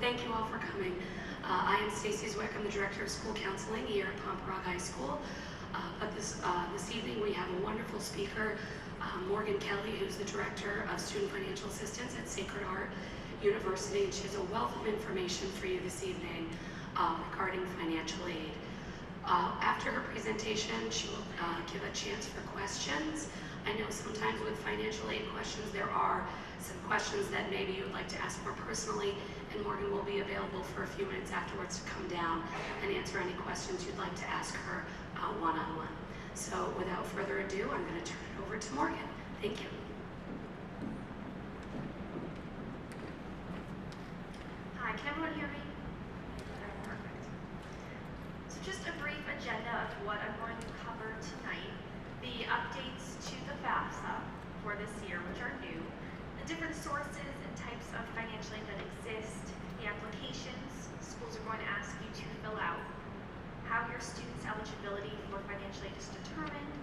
Thank you all for coming. I am Stacy Zwick. I'm the Director of School Counseling here at Pomperaug High School. But this evening we have a wonderful speaker, Morgan Kelly, who's the Director of Student Financial Assistance at Sacred Heart University, and she has a wealth of information for you this evening regarding financial aid. After her presentation, she will give a chance for questions. I know sometimes with financial aid questions, there are some questions that maybe you would like to ask more personally, and Morgan will be available for a few minutes afterwards to come down and answer any questions you'd like to ask her one-on-one. So without further ado, I'm going to turn it over to Morgan. Thank you. Hi, can everyone hear me? Perfect. So just a brief agenda of what I'm going to cover tonight. The updates to the FAFSA for this year, which are new, the different sources and types of financial aid that exist, the applications schools are going to ask you to fill out, how your students' eligibility for financial aid is determined,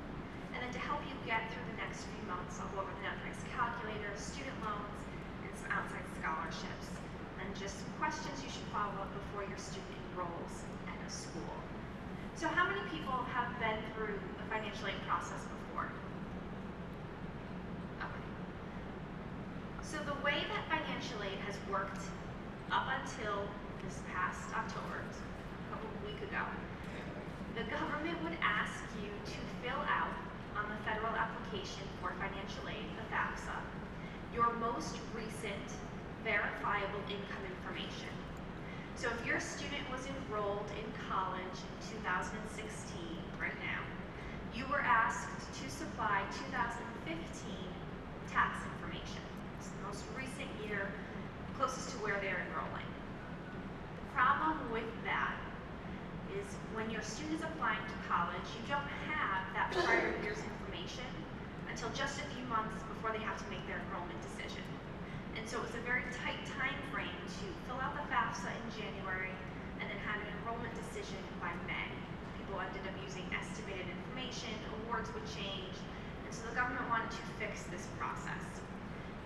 and then to help you get through the next few months, I'll go over the net price calculator, student loans, and some outside scholarships, and just questions you should follow up before your student enrolls at a school. So how many people have been through the financial aid process before? Okay. So the way that financial aid has worked up until this past October, a couple of weeks ago, the government would ask you to fill out on the federal application for financial aid, the FAFSA, your most recent verifiable income information. So if your student was enrolled in college in 2016, right now, you were asked to supply 2015 tax information. It's the most recent year, closest to where they're enrolling. The problem with that is when your student is applying to college, you don't have that prior year's information until just a few months before they have to make their enrollment decision. And so it was a very tight time frame to fill out the FAFSA in January and then have an enrollment decision by May. People ended up using estimated information, awards would change, and so the government wanted to fix this process.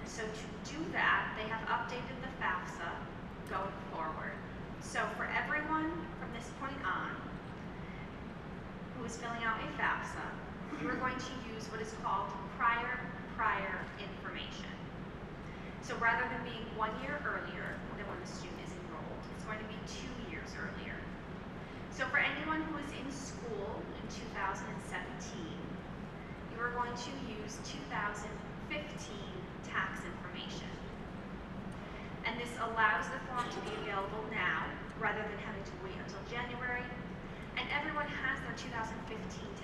And so to do that, they have updated the FAFSA going forward. So for everyone from this point on who is filling out a FAFSA, you are going to use what is called prior information. So rather than being 1 year earlier than when the student is enrolled, it's going to be 2 years earlier. So for anyone who is in school in 2017, you are going to use 2015 tax information. And this allows the form to be available now rather than having to wait until January. And everyone has their 2015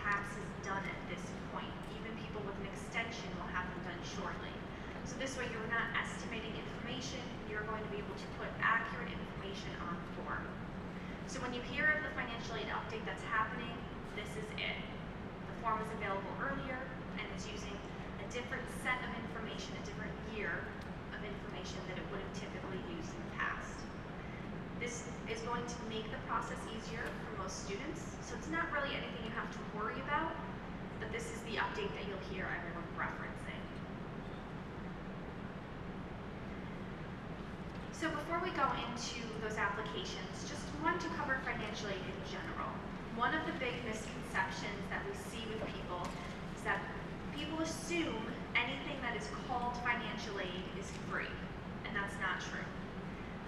taxes done at this point. Even people with an extension will have them done shortly. So this way you're not estimating information, you're going to be able to put accurate information on the form. So when you hear of the financial aid update that's happening, this is it. The form is available earlier and it's using a different set of information, a different year of information that it would have typically used in the past. This is going to make the process easier for most students, so it's not really anything you have to worry about, but this is the update that you'll hear everyone referencing. So before we go into those applications, just want to cover financial aid in general. One of the big misconceptions that we see with people is that people assume anything that is called financial aid is free, and that's not true.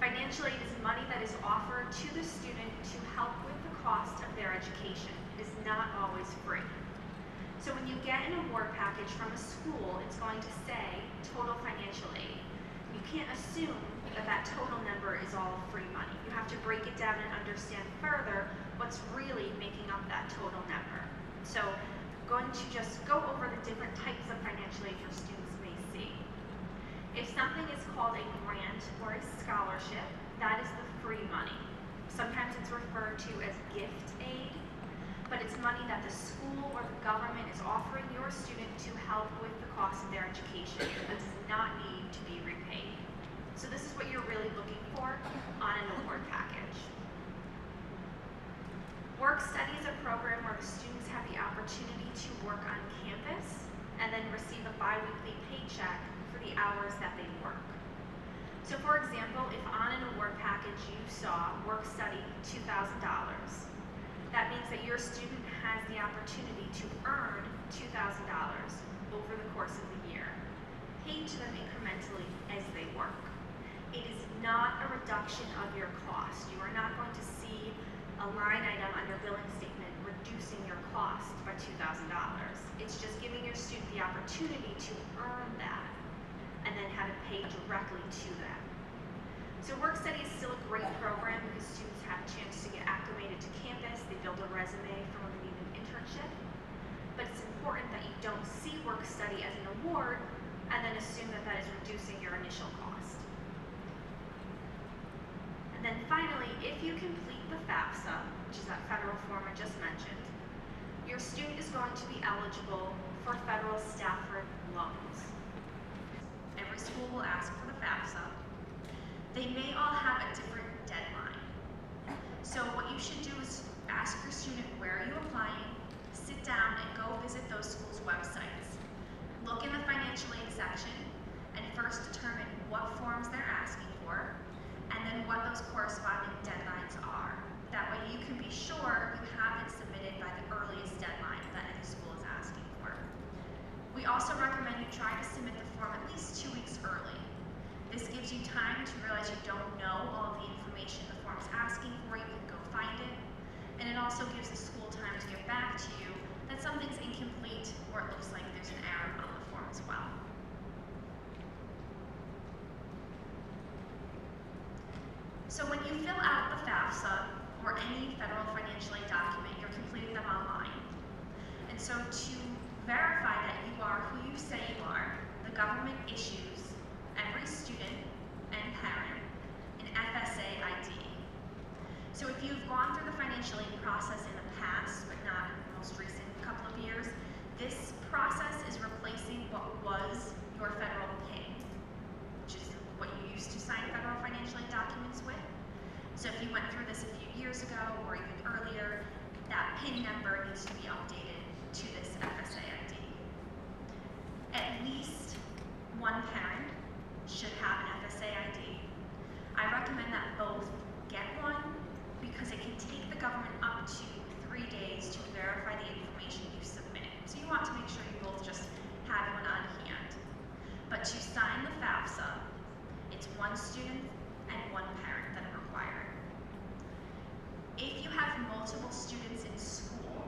Financial aid is money that is offered to the student to help with the cost of their education. It is not always free. So when you get an award package from a school, it's going to say total financial aid. You can't assume that that total number is all free money. You have to break it down and understand further what's really making up that total number. So I'm going to just go over the different types of financial aid your students may see. If something is called a grant or a scholarship, that is the free money. Sometimes it's referred to as gift aid, but it's money that the school or the government is offering your student to help with the cost of their education that does not need to be repaid. So this is what you're really looking for on an award package. Work study is a program where the students have the opportunity to work on campus and then receive a bi-weekly paycheck for the hours that they work. So for example, if on an award package you saw work study $2,000, that means that your student has the opportunity to earn $2,000 over the course of the year, paid to them incrementally as they work. It is not a reduction of your cost. You are not going to see a line item on your billing statement reducing your cost by $2,000. It's just giving your student the opportunity to earn that and then have it paid directly to them. So work study is still a great program because students have a chance to get acclimated to campus, they build a resume for when they need an internship. But it's important that you don't see work study as an award and then assume that that is reducing your initial cost. And then finally, if you complete the FAFSA, which is that federal form I just mentioned, your student is going to be eligible for federal Stafford loans. Every school will ask for the FAFSA. They may all have a different deadline. So what you should do is ask your student, where are you applying? Sit down and go visit those schools' websites. Look in the financial aid section and first determine what forms they're asking for and then what those corresponding deadlines are. That way you can be sure you have it submitted by the earliest deadline that any school is asking for. We also recommend you try to submit the form at least 2 weeks early. This gives you time to realize you don't know all of the information the form is asking for, you can go find it, and it also gives the school time to get back to you that something's incomplete or it looks like there's an error on the form as well. So when you fill out the FAFSA or any federal financial aid document, you're completing them online. And so to verify that you are who you say you are, the government issues every student and parent an FSA ID. So if you've gone through the financial aid process in the past, but not in the most recent couple of years, this process is replacing what was your federal PIN, which is what you used to sign federal financial aid documents with. So if you went through this a few years ago or even earlier, that PIN number needs to be updated to this FSA ID. At least one parent should have an FSA ID. I recommend that both get one because it can take the government up to 3 days to verify the information you submit. So you want to make sure you both just have one on hand. But to sign the FAFSA, it's one student and one parent that are required. If you have multiple students in school,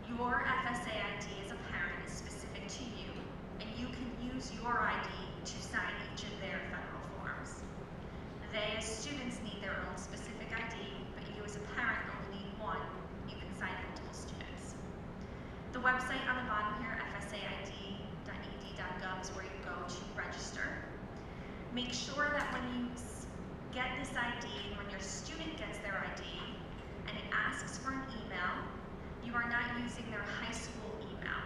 your FSA ID as a parent is specific to you, and you can use your ID to sign each of their federal forms. They, as students, need their own specific ID, but you as a parent only need one. You can sign multiple students. The website on the bottom here, fsaid.ed.gov, is where you go to register. Make sure that when you get this ID, and when your student gets their ID, and it asks for an email, you are not using their high school email.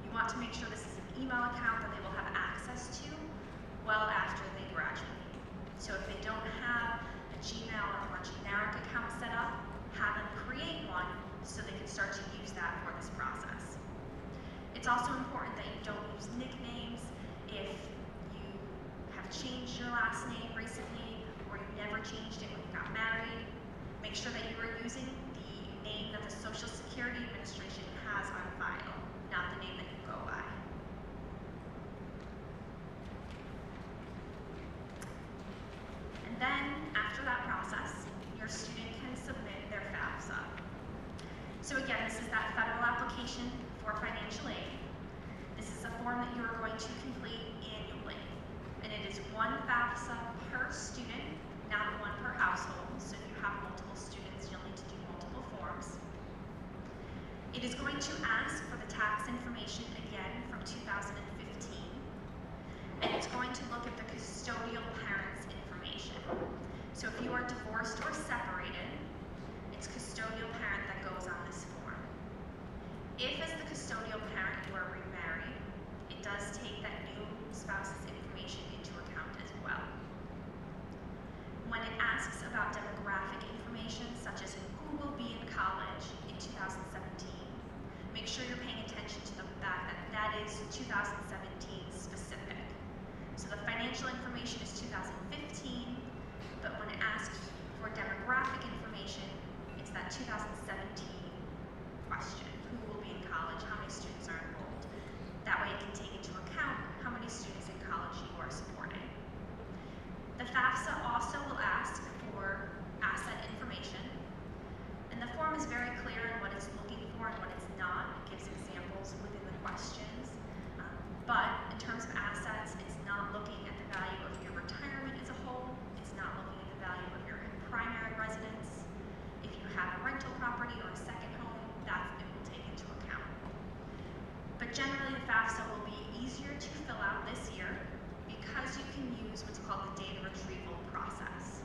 You want to make sure this is an email account that they will have access to well after they graduate. So if they don't have a Gmail or a more generic account set up, have them create one so they can start to use that for this process. It's also important that you don't use nicknames. If you have changed your last name recently or you never changed it when you got married, make sure that you are using the name that the Social Security Administration has on file, not the name that you go by. And then, after that process, your student can submit their FAFSA. So again, this is that federal application for financial aid. This is a form that you are going to complete annually. And it is one FAFSA per student, not one per household. So if you have multiple students, you'll need to do multiple forms. It is going to ask for the tax information again from 2015. And it's going to look at the custodial parent's information. So if you are divorced or separated, it's custodial parent that goes on this form. If as the custodial parent you are remarried, it does take that new spouse's information into account as well. When it asks about demographic information, such as who will be in college in 2017, make sure you're paying attention to the fact that that is 2017 financial information is 2015, but when asked for demographic information, it's that 2017 question. Who will be in college? How many students are enrolled? That way it can take into account how many students in college you are supporting. The FAFSA also will ask for asset information, and the form is very clear in what it's looking for and what it's not. It gives examples within the questions. But in terms of assets, it's not looking at the value of your retirement as a whole. It's not looking at the value of your primary residence. If you have a rental property or a second home, that it will take into account. But generally, the FAFSA will be easier to fill out this year because you can use what's called the data retrieval process.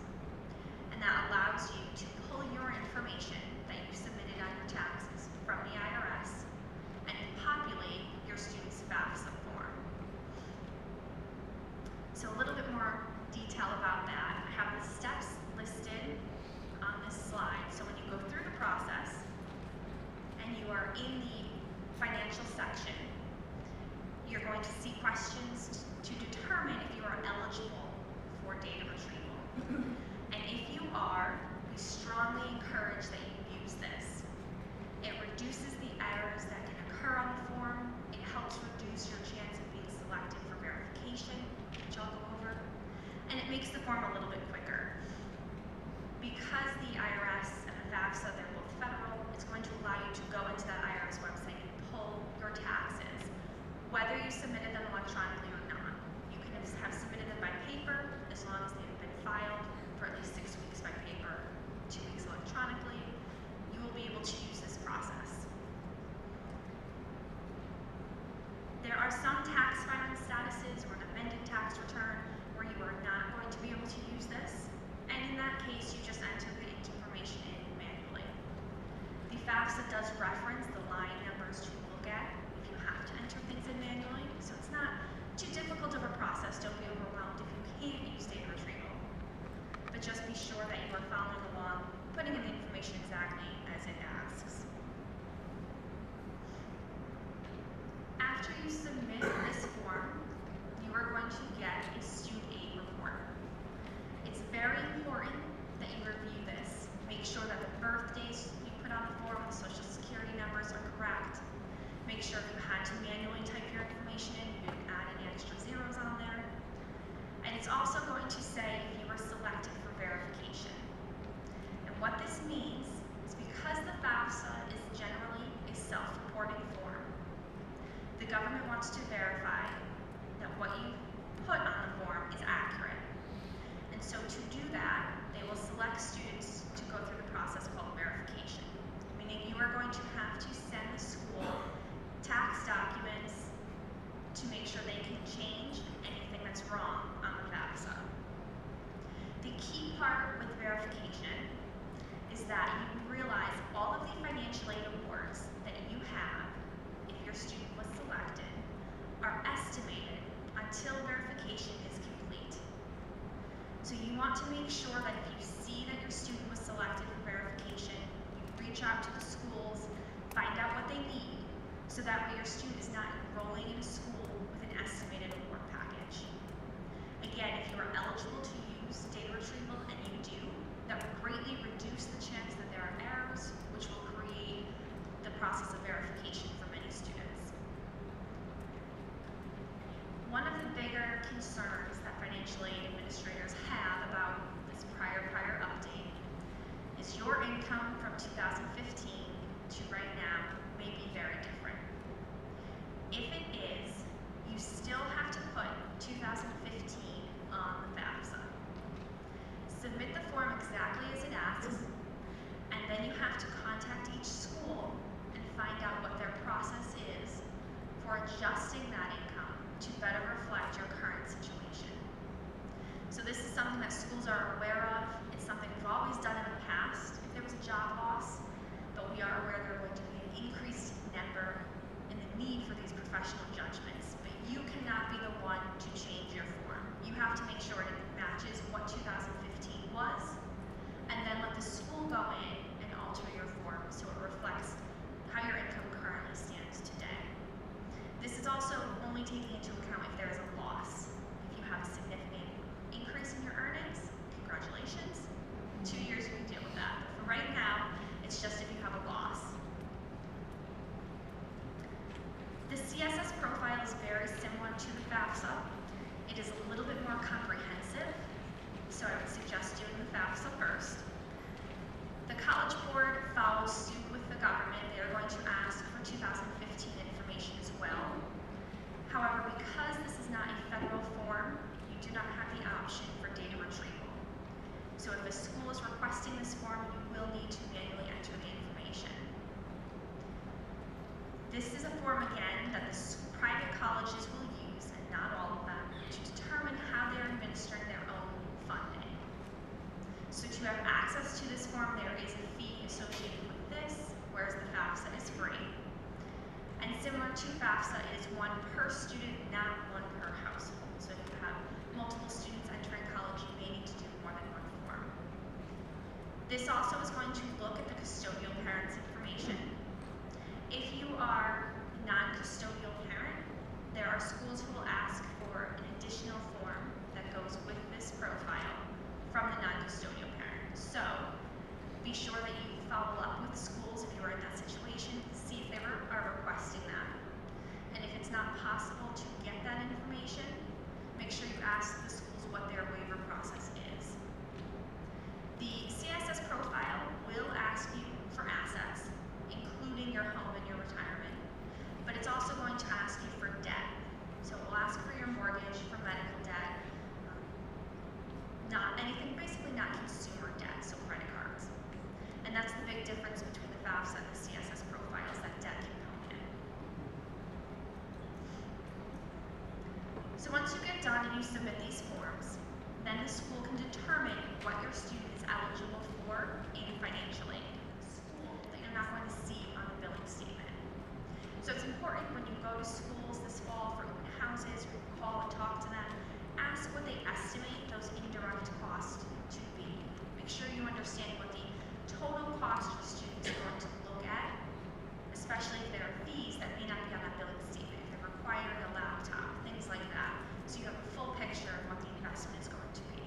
And that allows you to pull your information that you submitted on your taxes from the IRS and populate your student's FAFSA form. So a little bit more detail about that. I have the steps listed on this slide. So when you go through the process and you are in the financial section, you're going to see questions to determine if you are eligible for data retrieval. And if you are, we strongly encourage that you use this. It reduces the errors that can occur on the form. It helps reduce your chance of being selected for verification, which I'll go over. And it makes the form a little bit quicker. Because the IRS and the FAFSA, they're both federal, it's going to allow you to go into that IRS website and pull your taxes, whether you submitted them electronically or not. You can have submitted them by paper, as long as they've been filed for at least 6 weeks by paper, 2 weeks electronically. You will be able to use this process. There are some tax filing statuses or an amended tax return where you are not going to be able to use this, and in that case, you just enter the information in manually. The FAFSA does reference the line numbers to look at if you have to enter things in manually, so it's not too difficult of a process. Don't be overwhelmed if you can't use data retrieval, but just be sure that you are following along, putting in the information exactly as it asks. After you submit this form, you are going to get a student aid report. It's very important that you review this. Make sure that the birthdays you put on the form, the social security numbers are correct. Make sure if you had to manually type your information in, you didn't add any extra zeros on there. And it's also going to say if you were selected for verification. And what this means is because the FAFSA is generally a self-reporting form, the government wants to verify that what you put on the form is accurate. And so to do that, they will select students to go through the process called verification, meaning you are going to have to send the school tax documents to make sure they can change anything that's wrong on the FAFSA. The key part with verification is that you realize all of the financial aid awards that you have, if your student was selected, are estimated until verification is complete. So you want to make sure that if you see that your student was selected for verification, you reach out to the schools, find out what they need, so that way your student is not enrolling in a school with an estimated award package. Again, if you are eligible to use data retrieval, and you do, that will greatly reduce the chance that there are errors, which will create the process of verification for many students. One of the bigger concerns that financial aid administrators have about this prior update is your income from 2015 to right now may be very different. If it is, you still have to put 2015 on the FAFSA. Submit the form exactly as it asks, and then you have to contact each school and find out what their process is for adjusting that income to better reflect your current situation. So this is something that schools are aware of. It's something we've always done in the past if there was a job loss, but we are aware there are going to be an increased number in the need for these professional judgments. But you cannot be the one to change your form. You have to make sure it matches what 2015 was, and then let the school go in and alter your form so it reflects how your income currently stands today. This is also only taking into account if there is a loss. If you have a significant FAFSA. It is a little bit more comprehensive, so I would suggest doing the FAFSA first. The College Board follows suit with the government. They are going to ask for 2015 information as well. However, because this is not a federal form, you do not have the option for data retrieval. So if a school is requesting this form, you will need to manually enter the information. This is a form, again, that the private colleges will use, and not all of them, to determine how they are administering their own funding. So to have access to this form, there is a fee associated with this, whereas the FAFSA is free. And similar to FAFSA, it is one per student, not one per household. So if you have multiple students entering college, you may need to do more than one form. This also is going to look at the custodial parent's information. If you are a non-custodial parent, there are schools who will ask for an additional form that goes with this profile from the non-custodial parent. So be sure that you follow up with schools if you are in that situation to see if they are requesting that. And if it's not possible to get that information, make sure you ask the schools what their waiver process is. The CSS profile will ask you for assets, including your home and your retirement, but it's also going to ask you for debt. So it will ask for your mortgage, for medical debt, not anything, basically not consumer debt, so credit cards. And that's the big difference between the FAFSA and the CSS profiles, that debt component. So once you get done and you submit these forms, then the school can determine what your student is eligible for in financial aid. School that you're not going to see on the billing statement. So it's important when you go to schools this fall for open houses, or call and talk to them, ask what they estimate those indirect costs to be. Make sure you understand what the total cost of the student is going to look at, especially if there are fees that may not be on that billing statement, if they're requiring a laptop, things like that, so you have a full picture of what the investment is going to be.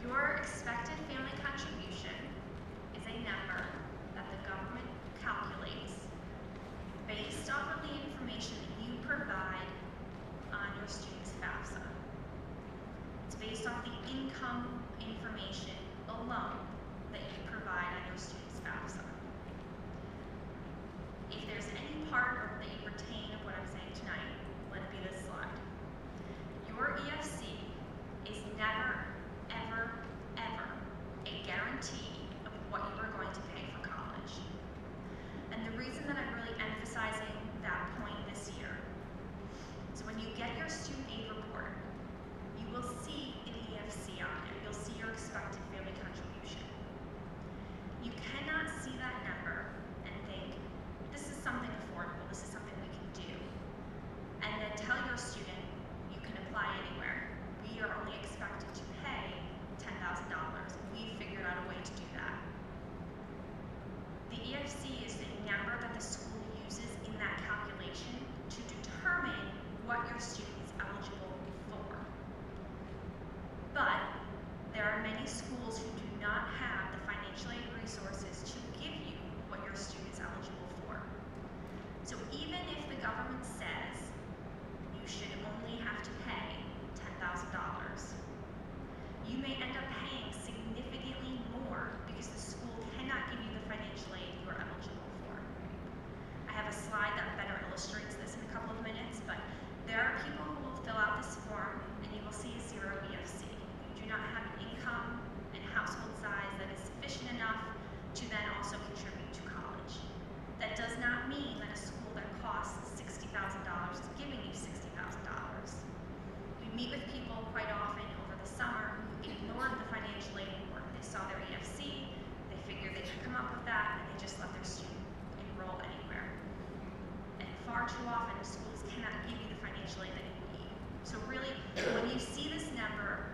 Your expected family contribution is a number that the government calculates based off of the information that you provide on your student's FAFSA. It's based off the income information alone that you provide on your student's FAFSA. If there's any part that you retain of what I'm saying tonight, let it be this slide. Your EFC is never, ever, ever a guarantee of what you are going to pay for college. And the reason that I'm really emphasizing that point this year is when you get your student aid report, you will see an EFC on there. You'll see your expected family contribution. You cannot see that number and think, this is something affordable, this is something we can do. And then tell your student, you can apply anywhere. We are only expected to pay $10,000. We figured out a way to do that. The EFC is the number that the school uses in that calculation to determine what your student is eligible for. But there are many schools who do not have the financial aid resources to give you what your student is eligible for. So even if the government says you should only have to pay $10,000, you may end up paying significantly more because the school cannot give you the financial aid you are eligible for. I have a slide that better illustrates this in a couple of minutes, but there are people who will fill out this form and you will see a 0 EFC. You do not have an income and household size that is sufficient enough to then also contribute to college. That does not mean that a school that costs $60,000 is giving you $60,000. We meet with people quite often over the summer who ignored the financial aid report. They saw their EFC, they figured they could come up with that, and they just let their student enroll anywhere. And far too often, schools cannot give you the financial aid that you need. So really, when you see this number,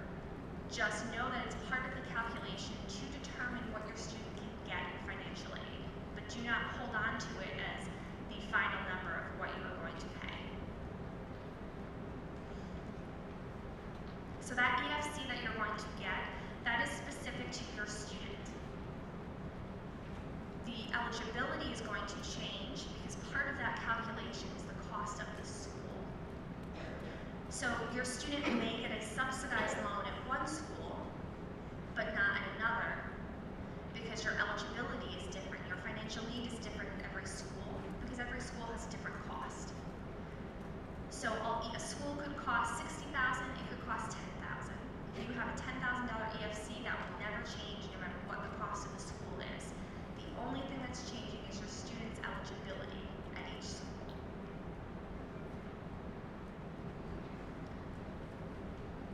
just know that it's part of the calculation to determine what your student can get in financial aid, but do not hold on to it as the final number of what you are going to pay. So that EFC that you're going to get, that is specific to your student. The eligibility is going to change because part of that calculation is the cost of the school. So your student may get a subsidized loan at one school, but not at another, because your eligibility is different. Your financial need is different in every school, because every school has a different cost. So a school could cost $60,000, it could cost $10,000. If you have a $10,000 EFC, that will never change no matter what the cost of the school is. The only thing that's changing is your student's eligibility at each school.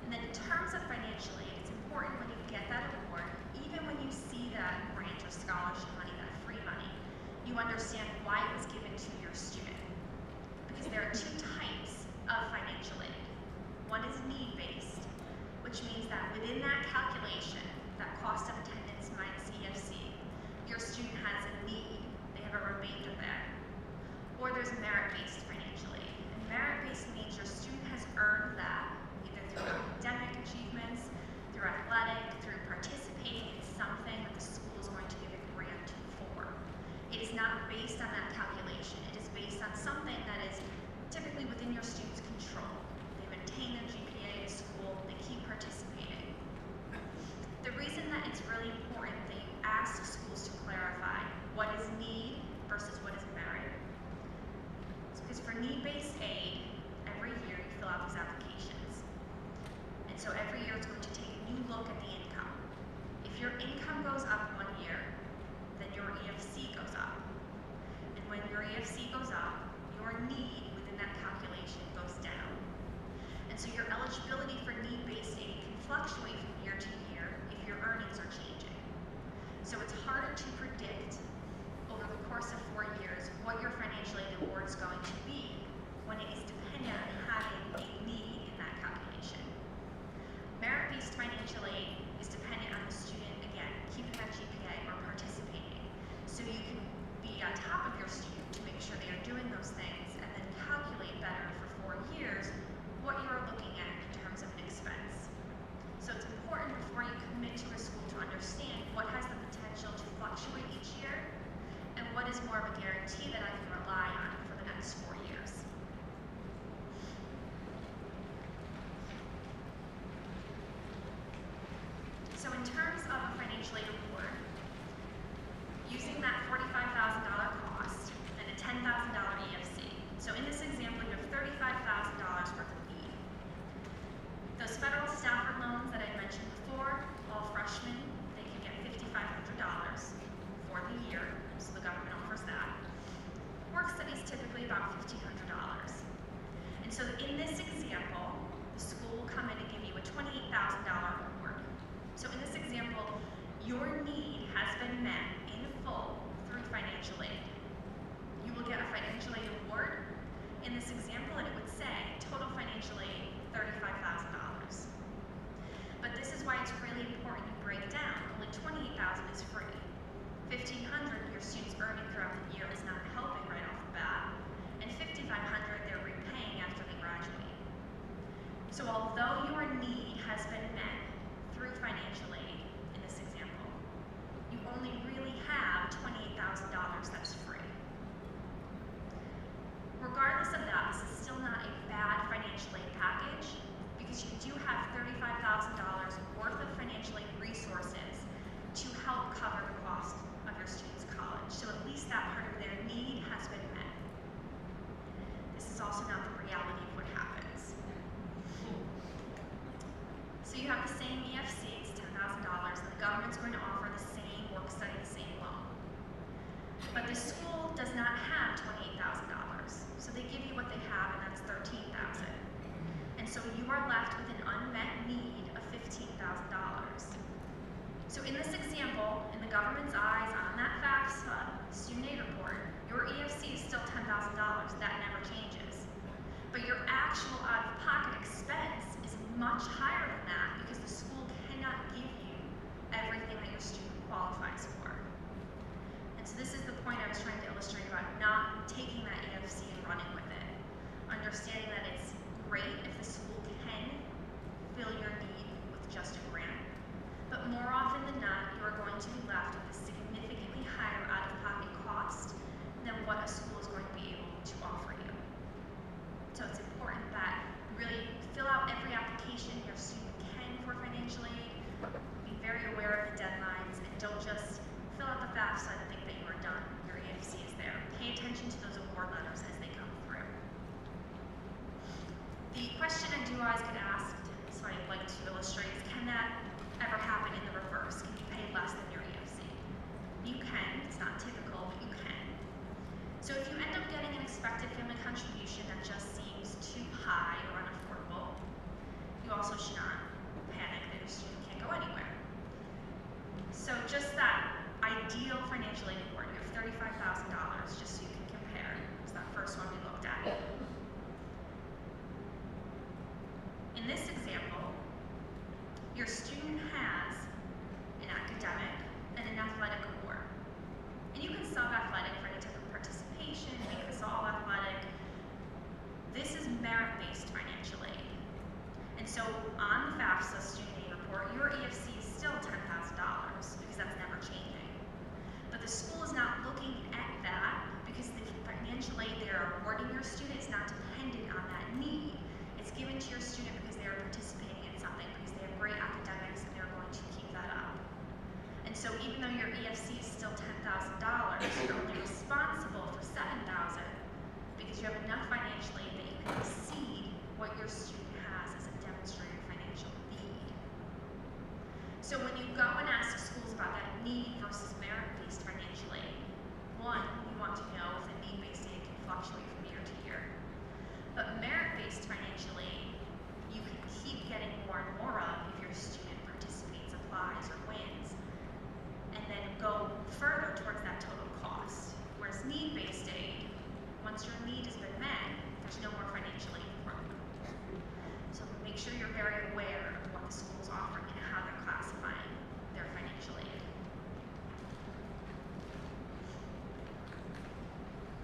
And then in terms of financial aid, it's important when you get that award, even when you see that grant or scholarship money, that free money, you understand why it was given to your student. Because there are two types of financial aid. One is need-based, which means that within that calculation, that cost of attendance minus EFC, your student has a need, they have a remainder there. Or there's merit-based financial aid. And merit-based means your student has earned that, either through academic achievements, through athletic, through participating in something that the school is going to give a grant for. It is not based on that calculation. It is based on something that is typically within your student's control. They maintain their GPA at school, they keep participating. The reason that it's really important that you ask schools to clarify what is need versus what is merit is because for need-based aid, every year you fill out these applications. And so every year it's going to take a new look at the income. If your income goes up one year, then your EFC goes up. And when your EFC goes up, your need within that calculation goes down. And so your eligibility for need-based aid can fluctuate from year to year if your earnings are changing. So it's harder to predict over the course of 4 years what your financial aid award is going to be when it is dependent on having a need in that calculation. Merit-based financial aid is dependent on the student, again, keeping that GPA or participating. So you can be on top of your student to make sure they are doing those things and then calculate better for 4 years what you're looking at in terms of an expense. So it's important before you commit to a school to understand what has the potential to fluctuate each year and what is more of a guarantee that I can rely on for the next 4 years. So in terms of a financial aid award, using that $45,000 cost and a $10,000 EFC. So in this example, you have $35,000 worth of need. Those federal Stafford loans that I mentioned before, all freshmen, they can get $5,500 for the year, so the government offers that. Work studies typically about $1,500. And so in this example, the school will come in and give you a $28,000 award. So in this example, your need has been met in full through financial aid. You will get a financial aid award in this example, and it would say total financial aid $35,000. But this is why it's really important you break down. Only $28,000 is free. $1,500 your students earning throughout the year is not helping right off the bat, and $5,500 they're repaying after they graduate. So although your need has been met through financial aid in this example, you only really have $28,000 that's free. Regardless of that, this is still not a bad financial aid package because you do have $35,000 worth of financial aid resources to help cover the cost of your students' college. So at least that part of their need has been met. This is also not the reality of what happens. So you have the same EFC, it's $10,000, and the government's going to offer the same work study, the same loan. But the school does not have $28,000, so they give you what they have, and that's $13,000. And so you are left with an unmet need of $15,000. So in this example, in the government's eyes, on that FAFSA student aid report, your EFC is still $10,000. That never changes. But your actual out-of-pocket expense is much higher than that because the school cannot give you everything that your student qualifies for. And so this is the point I was trying to illustrate about not taking that EFC and running with it. Understanding that it's great if the school can fill your need with just a grant, but more often than not, you are going to be left with a significantly higher out-of-pocket expected family contribution that just seems too high or unaffordable, you also should not panic that your student can't go anywhere. So just that ideal financial aid report, you have $35,000, just so you can compare, is that first one we looked at. In this example, your student has an academic and an athletic award. And you can sub athletic for any type of participation, make this all athletic. This is merit-based financial aid. And so on the FAFSA student aid report, your EFC is still $10,000 because that's never changing. But the school is not looking at that because the financial aid they're awarding your student is not dependent on that need. It's given to your student because they are participating in something, because they have great academics and they're going to keep that up. And so even though your EFC is still $10,000, you're only responsible for $7,000 because you have enough financial aid that you can exceed what your student has as a demonstrated financial need. So when you go and ask schools about that need versus merit-based financial aid, one, you want to know if the need-based aid can fluctuate from year to year. But merit-based financial aid, you can keep getting more and more of if your student participates, applies, or wins, and then go further towards that total cost. Whereas need-based aid, once your need has been met, there's no more financial aid for you. So make sure you're very aware of what the school is offering and how they're classifying their financial aid.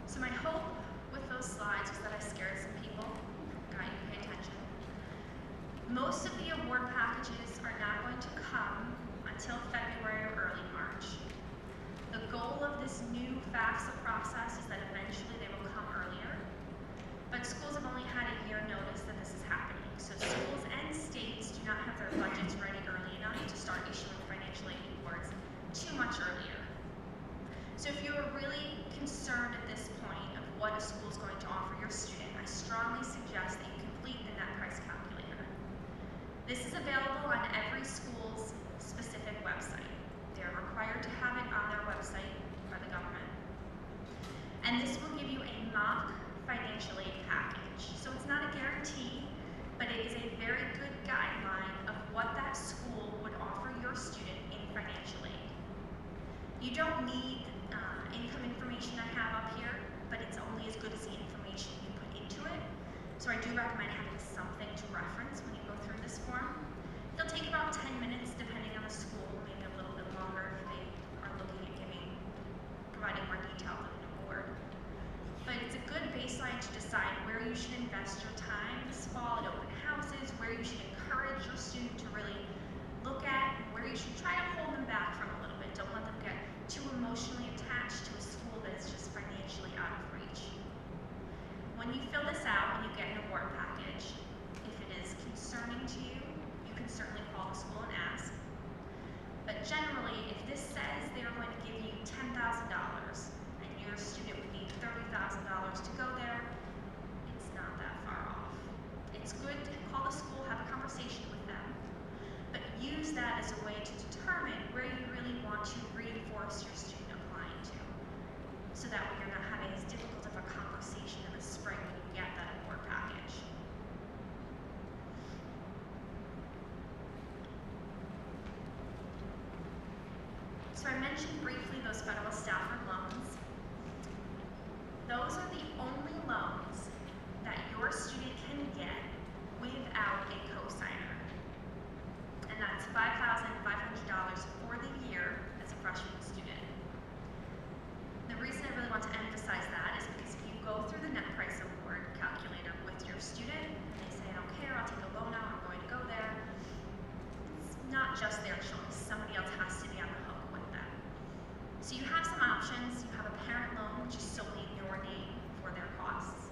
So my hope with those slides was that I scared some people, got you to pay attention. Most of the award packages are not going to come until February or early March. The goal of this new FAFSA process is that eventually they will come earlier, but schools have only had a year notice that this is happening. So schools and states do not have their budgets ready early enough to start issuing financial aid awards too much earlier. So if you are really concerned at this point of what a school is going to offer your student, I strongly suggest that you complete the net price calculator. This is available on every school's specific website. They are required to have it on their website by the government. And this will give you a mock financial aid package. So it's not a guarantee, but it is a very good guideline of what that school would offer your student in financial aid. You don't need income information I have up here, but it's only as good as the information you put into it. So I do recommend having something to reference when you go through this form. It'll take about 10 minutes depending on the school, maybe a little bit longer if they are looking at providing more detail than an award. But it's a good baseline to decide where you should invest your time this fall at open houses, where you should encourage your student to really look at, where you should try to hold them back from a little bit. Don't let them get too emotionally attached to a school that is just financially out of reach. When you fill this out and you get an award package, if it is concerning to you, you can certainly call the school and ask. But generally, if this says they are going to give you $10,000 and your student would need $30,000 to go there, it's not that far off. It's good to call the school, have a conversation with them, but use that as a way to determine where you really want to reinforce your student applying to, so that way you're not having as difficult of a conversation in the spring when you get that award package. So I mentioned briefly those federal Stafford loans. Those are the only loans that your student can get without a cosigner. And that's $5,500 for the year as a freshman student. The reason I really want to emphasize that is because if you go through the net price award calculator with your student, and they say, I don't care, I'll take a loan out, I'm going to go there, it's not just their choice. Somebody else has to be on the hook with them. So you have some options. You have a parent loan, which is solely in your name for their costs.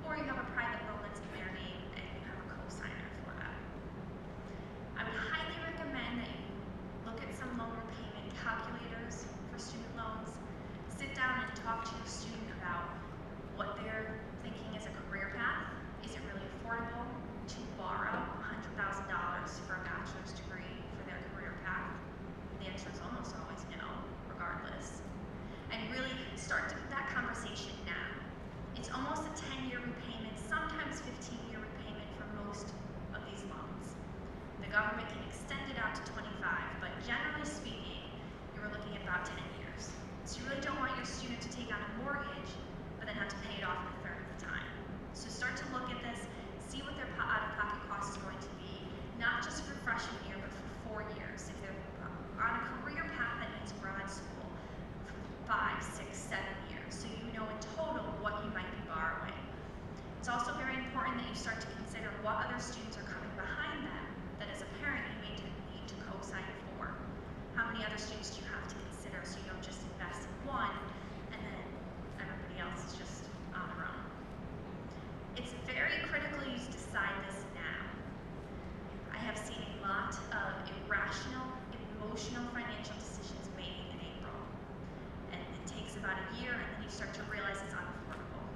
Or you have a private loan that's in their name and you have a co-signer for that. I would highly recommend that you look at some loan repayment calculators for student loans. Sit down and talk to your student about what they're thinking as a career path. Is it really affordable to borrow $100,000 for a bachelor's degree for their career path? The answer is almost always no, regardless. And really start that conversation now. If what other students are coming behind them that as a parent you may need to co-sign for. How many other students do you have to consider so you don't just invest in one and then everybody else is just on their own. It's very critical you decide this now. I have seen a lot of irrational, emotional financial decisions made in April. And it takes about a year and then you start to realize it's unaffordable.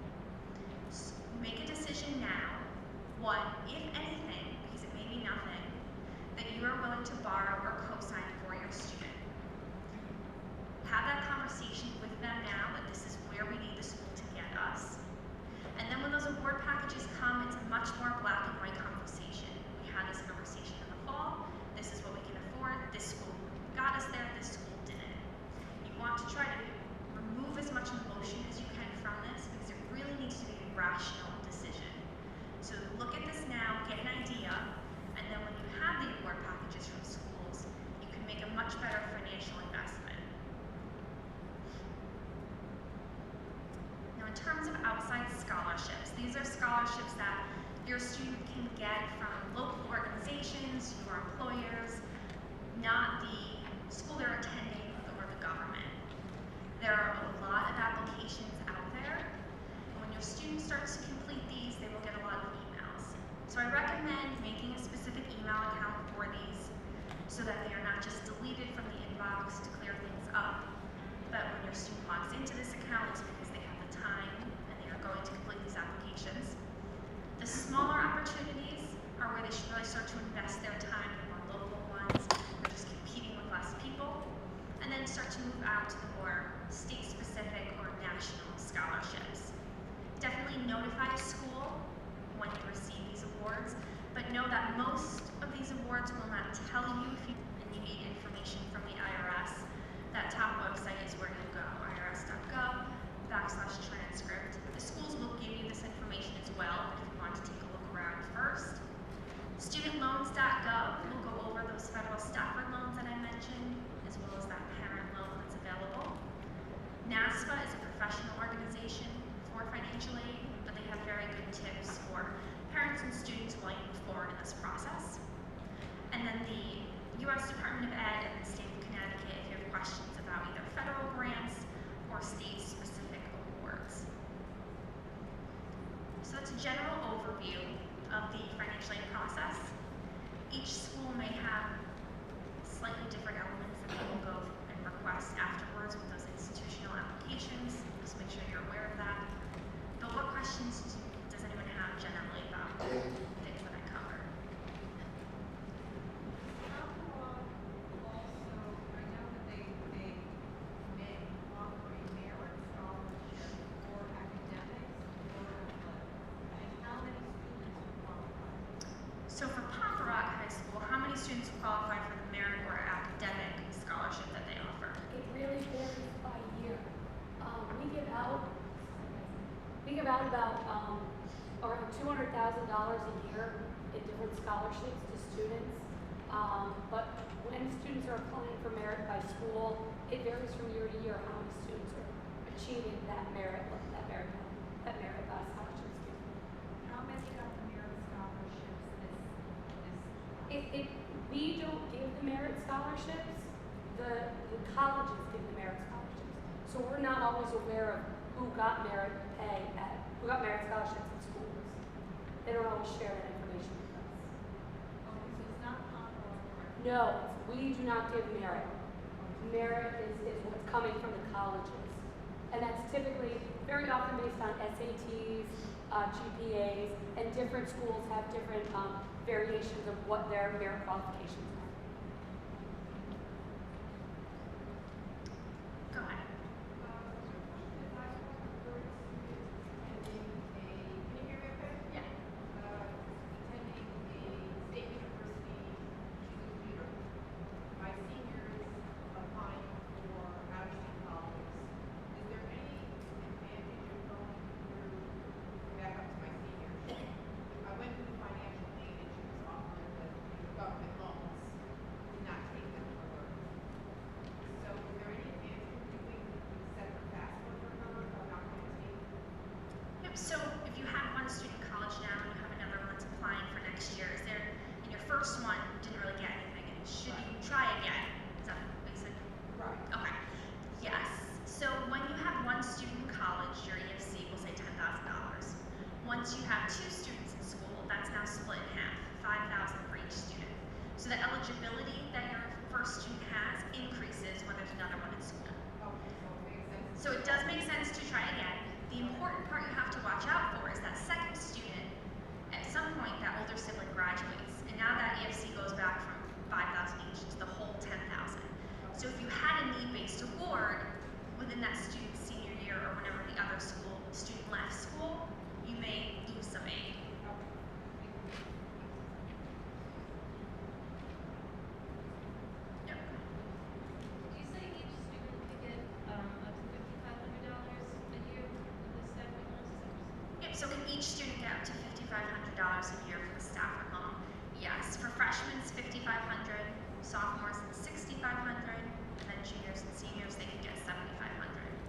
So make a decision now, what, if anything, because it may be nothing, that you are willing to borrow or co-sign for your student. Have that conversation with them now that this is where we need the school to get us. And then when those award packages come, it's a much more black and white conversation. We had this conversation in the fall. This is what we can afford. This school got us there. This school didn't. You want to try to remove as much emotion as you can from this because it really needs to be a rational decision. So look at this now, get an idea, and then when you have the award packages from schools, you can make a much better financial investment. Now in terms of outside scholarships, these are scholarships that your student can get from local organizations, your employers, not the school they're attending or the government. There are a lot of applications out there, and when your student starts to complete these, they will get a lot of emails. So I recommend making a specific email account for these so that they are not just deleted from the inbox to clear things up, but when your student logs into this account, it's because they have the time and they are going to complete these applications. The smaller opportunities are where they should really start to invest their time in more local ones, or just competing with less people, and then start to move out to the more state-specific or national scholarships. Definitely notify a school when you receive these awards, but know that most of these awards will not tell you if you need information from the IRS. That top website is where you go, irs.gov/transcript. The schools will give you this information as well if you want to take a look around first. Studentloans.gov will go over those federal Stafford loans that I mentioned, as well as that parent loan that's available. NASPA is a professional organization for financial aid, but they have very good tips for parents and students while you move forward in this process. And then the U.S. Department of Ed and the state of Connecticut if you have questions about either federal grants or state-specific awards. So that's a general overview of the financial aid process. Each school may have slightly different elements that they will go and request afterwards with those institutional applications. Just make sure you're aware of that. But what questions does anyone have generally about things that I covered? So for Paparock High School, how many students qualify for the merit or academic scholarship that they offer? It really varies by year. We give out about around $200,000 a year in different scholarships to students. But when students are applying for merit by school, it varies from year to year how many students are achieving that merit scholarship. How many got the merit scholarships this We don't give the merit scholarships. The colleges give the merit scholarships. So we're not always aware of who got merit scholarships in schools. They don't always share that information with us. Okay, so it's not Paparock, correct? No, we do not give merit. Merit is what's coming from the colleges. And that's typically very often based on SATs, GPAs, and different schools have different variations of what their merit qualifications are. Go ahead. Yeah. Attending a state university computer. My seniors applying for out-of-state colleges. Is there any advantage of going through, back up to my seniors? I went through the financial aid and she was offered the government loans, did not take them for her. So is there any advantage of doing separate FAFSA for her or not going to take? Yep, so if you have one student in college now and you have another one that's applying for so can each student get up to $5,500 a year for the Stafford loan? Yes. For freshmen, it's $5,500, sophomores, it's $6,500, and then juniors and seniors, they can get $7,500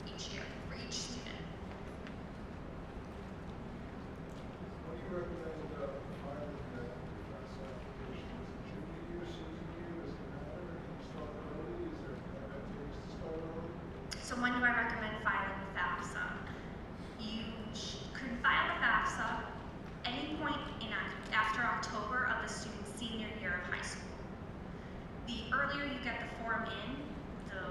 each year for each student. What do you recommend filing that defense application? Is it junior year, senior year, does it matter? Can you start early? Is there advantageous to start early? So when do I recommend filing the FAFSA? You could file a FAFSA any point after October of the student's senior year of high school. The earlier you get the form in, the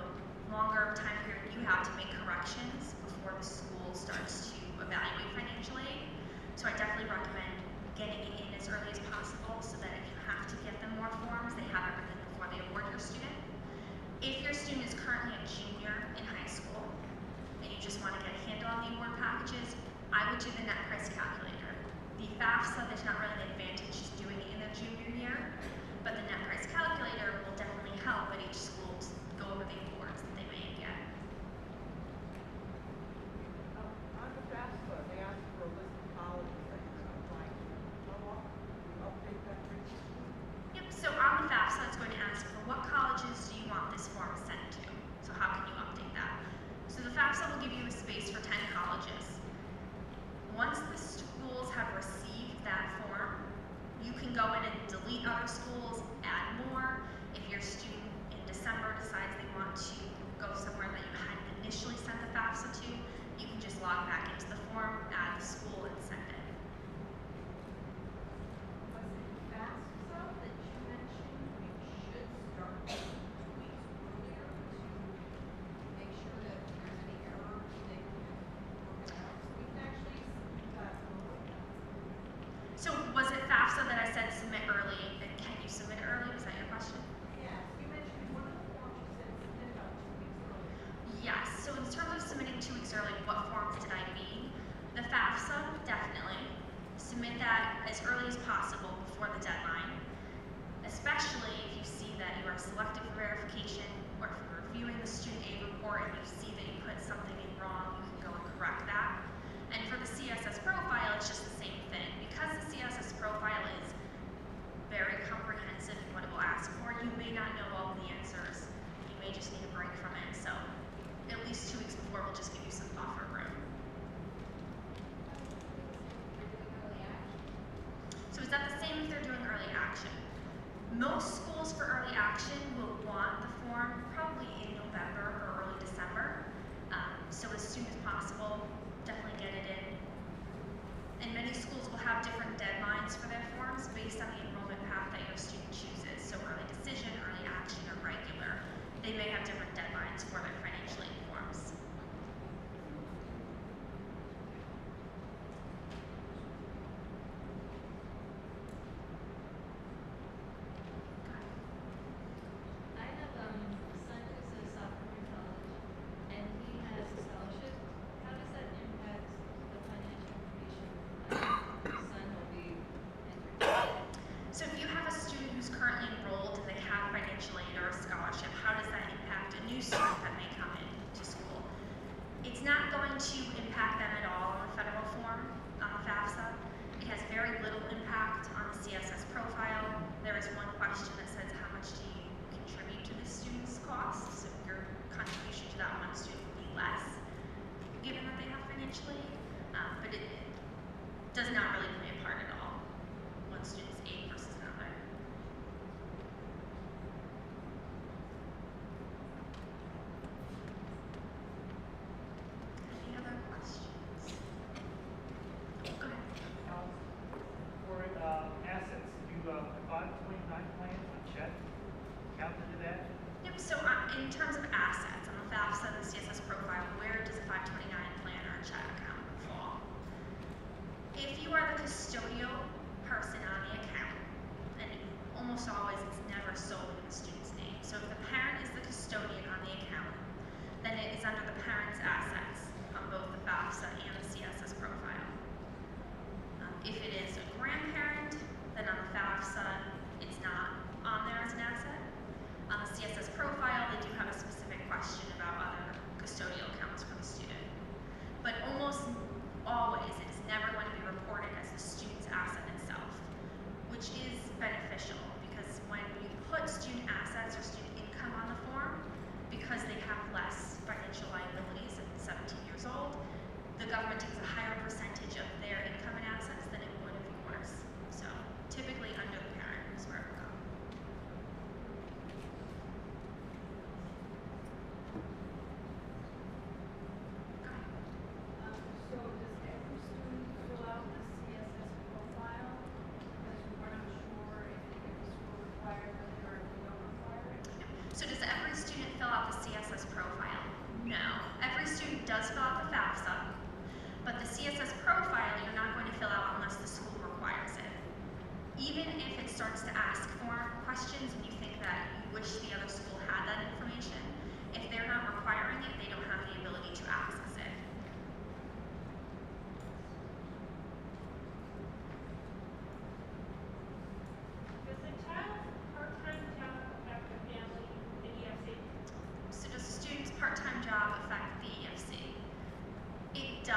longer time period you have to make corrections before the school starts to evaluate financial aid. So I definitely recommend getting it in as early as possible so that if you have to get them more forms, they have everything before they award your student. If your student is currently a junior in high school and you just want to get a handle on the award packages, I would do the net price calculator. The FAFSA, there's not really an advantage to doing it in their junior year, but the net price calculator will definitely help at each school to go over the awards that they may get. On the FAFSA, they ask for a list of colleges that you're applying to. How often do you update that frequently? Yep, so on the FAFSA, it's going to ask for what colleges do you want this form sent to. So how can you update that? So the FAFSA will give you a space for 10 colleges. Once the schools have received that form, you can go in and delete other schools, add more. If your student in December decides they want to go somewhere that you hadn't initially sent the FAFSA to, you can just log back into the form, add the school, and send it. Was it FAFSA that you mentioned we should start 2 weeks earlier to make sure that if there's any error, they can work it out? So we can actually submit that early. So was it FAFSA that I said submit early, and can you submit early? Was that your question? Yes, you mentioned one of the forms you said submit about 2 weeks earlier. Yes, so in terms of submitting 2 weeks early, what forms did I mean? The FAFSA, definitely. Submit that as early as possible before the deadline, especially if you see that you are selected for verification or if you're reviewing the student aid report and you see that you put something in wrong, you can go and correct that. And for the CSS profile, it's just the same thing. Because the CSS profile is very comprehensive in what it will ask for, you may not know all the answers. You may just need a break from it. So at least 2 weeks before will just give you some buffer room. So is that the same if they're doing early action? Most schools for early action will want the form probably in November or early December. So as soon as possible, definitely get it in. And many schools will have different deadlines for their forms based on the enrollment path that your student chooses. So early decision, early action, or regular. They may have different deadlines for their financial aid forms. I have a son who's a sophomore in college, and he has a scholarship. How does that impact the financial information my son will be entered? So if you have a student who's currently enrolled and they have financial aid or a scholarship, how does that impact a new student that may come into school? It's not going to impact them at all on the federal form, on the FAFSA. It has very little impact on the CSS profile. There is one question that says how much do you contribute to the student's cost? So your contribution to that one student would be less, given that they have financial aid. But it does not really play a part at all. One student's aid versus another. Any other questions? Go ahead. For assets, do you 529 plans on check count into that? Yep, so in terms of assets, on the FAFSA and the CSS profile, where does a 529 plan or a check account fall? If you are the custodial person on the account,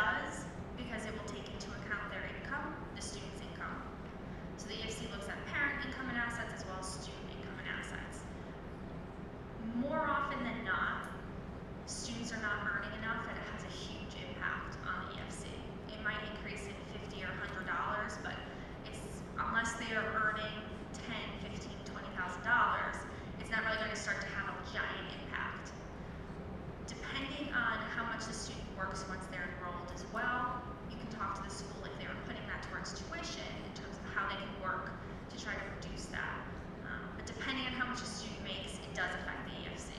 does because it will take into account their income, the student's income. So the EFC looks at parent income and assets as well as student income and assets. More often than not, students are not earning enough that it has a huge impact on the EFC. It might increase it $50 or $100, but unless they are earning $10,000, $15,000, $20,000, it's not really going to start to have a giant impact. Depending on how much the student works once they're enrolled as well, you can talk to the school if they were putting that towards tuition in terms of how they can work to try to reduce that. But depending on how much a student makes, it does affect the EFC.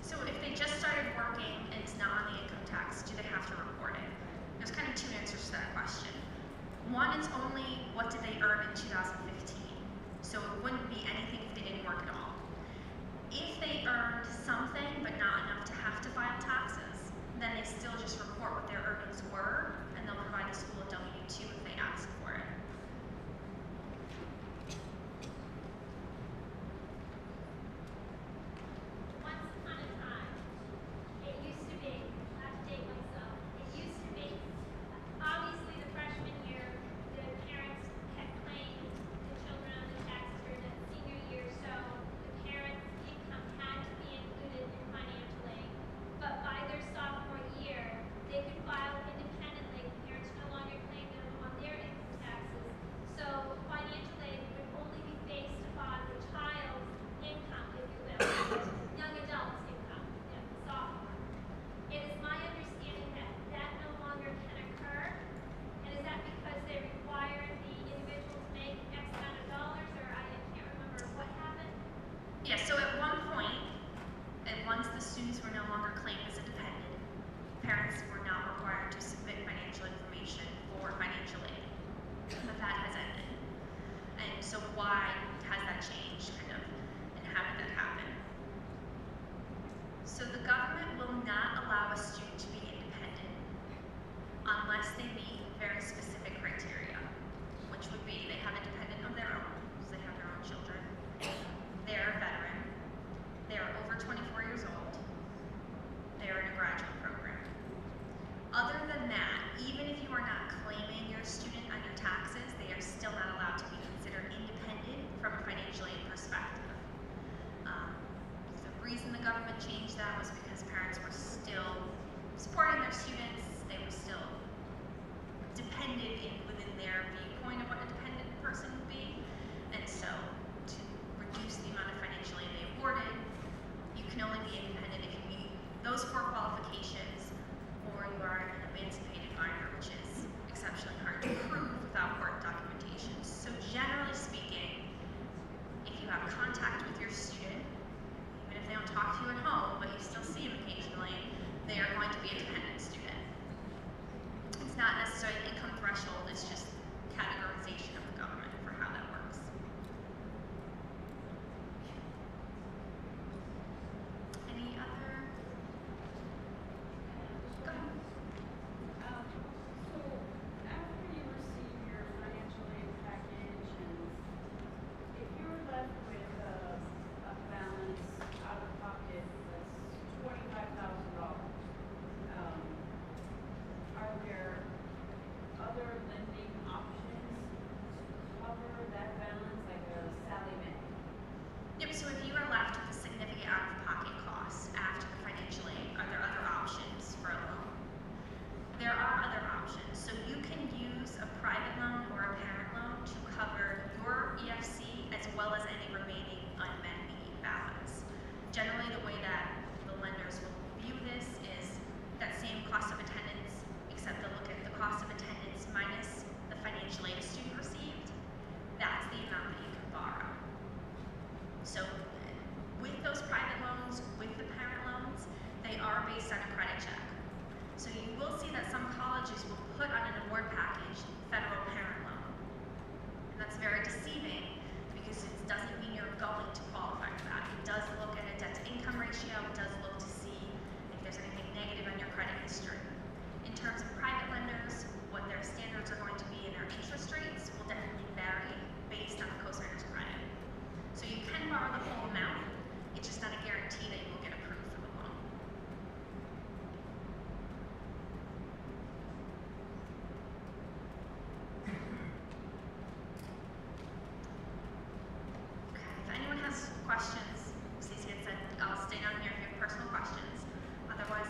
So if they just started working and it's not on the income tax, do they have to report it? There's kind of two answers to that question. One is only what did they earn in 2015. So it wouldn't be anything if they didn't work at all. If they earned something but not enough to have to file taxes, then they still just report what their earnings were and they'll provide the school a W-2 if they ask for it. Once upon a time, it used to be, I have to date myself, it used to be, obviously the freshman year, the parents kept paying the children on the taxes for the senior year, so the parents' income had to be included in financial aid. But by their sophomore year, they could file independently, parents no longer claim them on their income taxes. So financial aid would only be based upon the child's income, if you will, young adult's income, the sophomore. It is my understanding that that no longer can occur. And is that because they require the individual to make X amount of dollars, or I can't remember what happened? Yeah, so at one point, and once the students were no longer claimed as a dependent, parents were not required to submit financial information for financial aid. But that has ended. And so why has that changed, kind of, and how did that happen? So the government will not allow a student to be independent unless they meet very specific criteria, which would be they have a dependent of their own, so they have their own children, they're a veteran, they're over 24 years old, they're in a graduate program. Other than that, even if you are not claiming your student on your taxes, they are still not allowed to be considered independent from a financial aid perspective. The reason the government changed that was because parents were still supporting their students, they were still dependent within their viewpoint of what a dependent person would be. And so to reduce the amount of financial aid they awarded, you can only be independent if you meet those 4 qualifications or you are an emancipated minor, which is exceptionally hard to prove without court documentation. So generally speaking, if you have contact with your student, even if they don't talk to you at home, but you still see them occasionally, they are going to be a dependent student. It's not necessarily an income threshold, it's just categorization of the government for how that works. Any other? Go ahead. So after you receive your financial aid package, and if you're left with a balance out of pocket that's $25,000, are there other lending options to cover that balance, like a Sally Mae? Yep, so if you are left with a significant out-of-pocket cost after the financial aid, are there other options for a loan? There are other options. So you can use a private loan or a parent loan to cover your EFC as well as any remaining unmet need balance. Generally, the way that the lenders will view this is that same cost of attendance, except they'll look at the cost of attendance minus the financial aid a student received. That's the amount that you can borrow. So with those private loans, with the parent loans, they are based on a credit check. So you will see that some colleges will put on an award package federal parent loan. And that's very deceiving because doesn't mean you're going to qualify for that. It does look at a debt-to-income ratio. It does look to see if there's anything negative on your credit history. In terms of private lenders, what their standards are going to be and their interest rates will definitely vary based on the co-signer's credit. So you can borrow the full amount. It's just not a guarantee that you will get approved for the loan. Okay, if anyone has questions, Stacey had said I'll stay down here if you have personal questions. Otherwise,